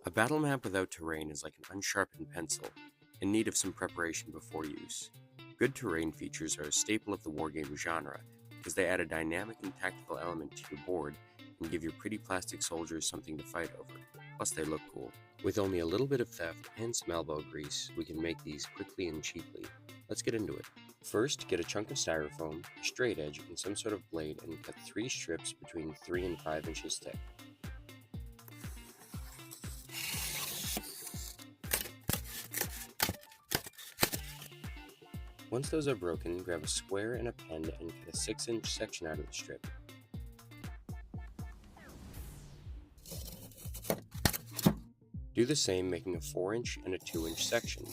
A battle map without terrain is like an unsharpened pencil, in need of some preparation before use. Good terrain features are a staple of the wargame genre, because they add a dynamic and tactical element to your board and give your pretty plastic soldiers something to fight over, plus they look cool. With only a little bit of theft and some elbow grease, we can make these quickly and cheaply. Let's get into it. First, get a chunk of styrofoam, a straight edge, and some sort of blade and cut 3 strips between 3 and 5 inches thick. Once those are broken, grab a square and a pen and cut a 6-inch section out of the strip. Do the same, making a 4-inch and a 2-inch section.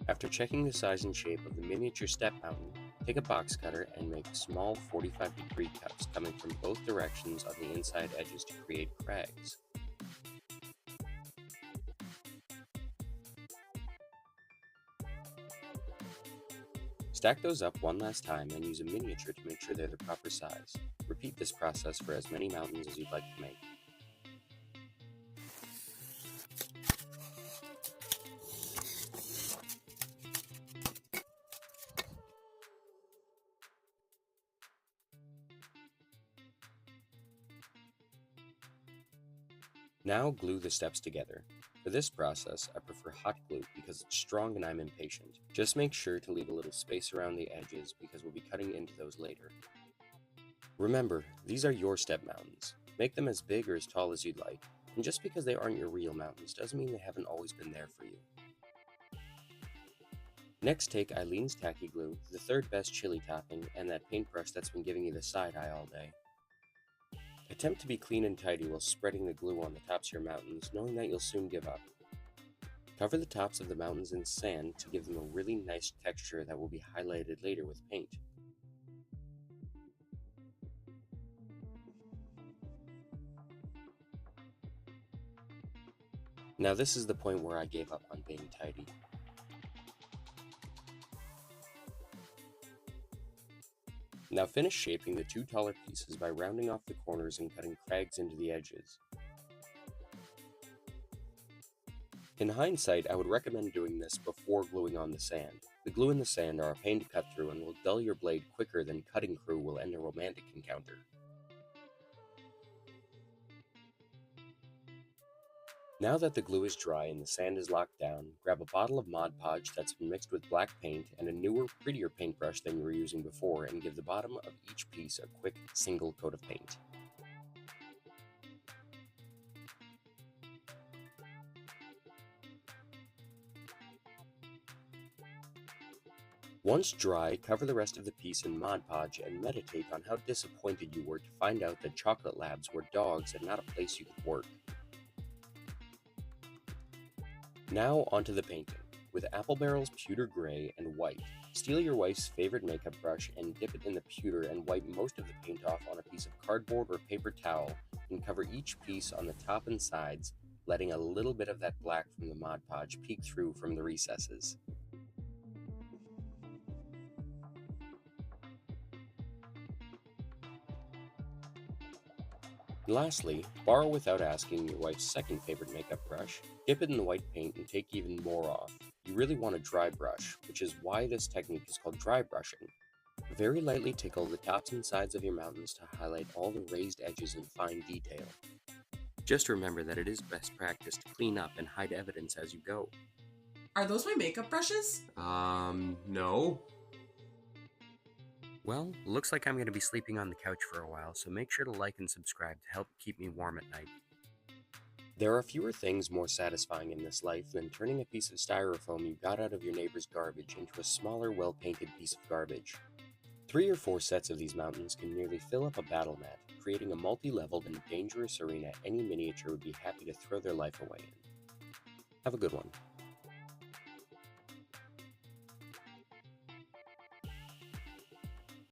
After checking the size and shape of the miniature step mountain, take a box cutter and make small 45-degree cuts coming from both directions on the inside edges to create crags. Stack those up one last time and use a miniature to make sure they're the proper size. Repeat this process for as many mountains as you'd like to make. Now glue the steps together. For this process, I prefer hot glue because it's strong and I'm impatient. Just make sure to leave a little space around the edges because we'll be cutting into those later. Remember, these are your step mountains. Make them as big or as tall as you'd like, and just because they aren't your real mountains doesn't mean they haven't always been there for you. Next, take Eileen's tacky glue, the third best chili topping, and that paintbrush that's been giving you the side eye all day. Attempt to be clean and tidy while spreading the glue on the tops of your mountains, knowing that you'll soon give up. Cover the tops of the mountains in sand to give them a really nice texture that will be highlighted later with paint. Now this is the point where I gave up on being tidy. Now finish shaping the 2 taller pieces by rounding off the corners and cutting crags into the edges. In hindsight, I would recommend doing this before gluing on the sand. The glue and the sand are a pain to cut through and will dull your blade quicker than cutting crew will end a romantic encounter. Now that the glue is dry and the sand is locked down, grab a bottle of Mod Podge that's been mixed with black paint and a newer, prettier paintbrush than you were using before and give the bottom of each piece a quick, single coat of paint. Once dry, cover the rest of the piece in Mod Podge and meditate on how disappointed you were to find out that Chocolate Labs were dogs and not a place you could work. Now onto the painting. With apple barrels pewter gray and white, steal your wife's favorite makeup brush and dip it in the pewter and wipe most of the paint off on a piece of cardboard or paper towel and cover each piece on the top and sides, letting a little bit of that black from the Mod Podge peek through from the recesses. Lastly, borrow without asking your wife's second favorite makeup brush, dip it in the white paint and take even more off. You really want a dry brush, which is why this technique is called dry brushing. Very lightly tickle the tops and sides of your mountains to highlight all the raised edges in fine detail. Just remember that it is best practice to clean up and hide evidence as you go. Are those my makeup brushes? No. Well, looks like I'm going to be sleeping on the couch for a while, so make sure to like and subscribe to help keep me warm at night. There are fewer things more satisfying in this life than turning a piece of styrofoam you got out of your neighbor's garbage into a smaller, well-painted piece of garbage. 3 or 4 sets of these mountains can nearly fill up a battle mat, creating a multi-leveled and dangerous arena any miniature would be happy to throw their life away in. Have a good one.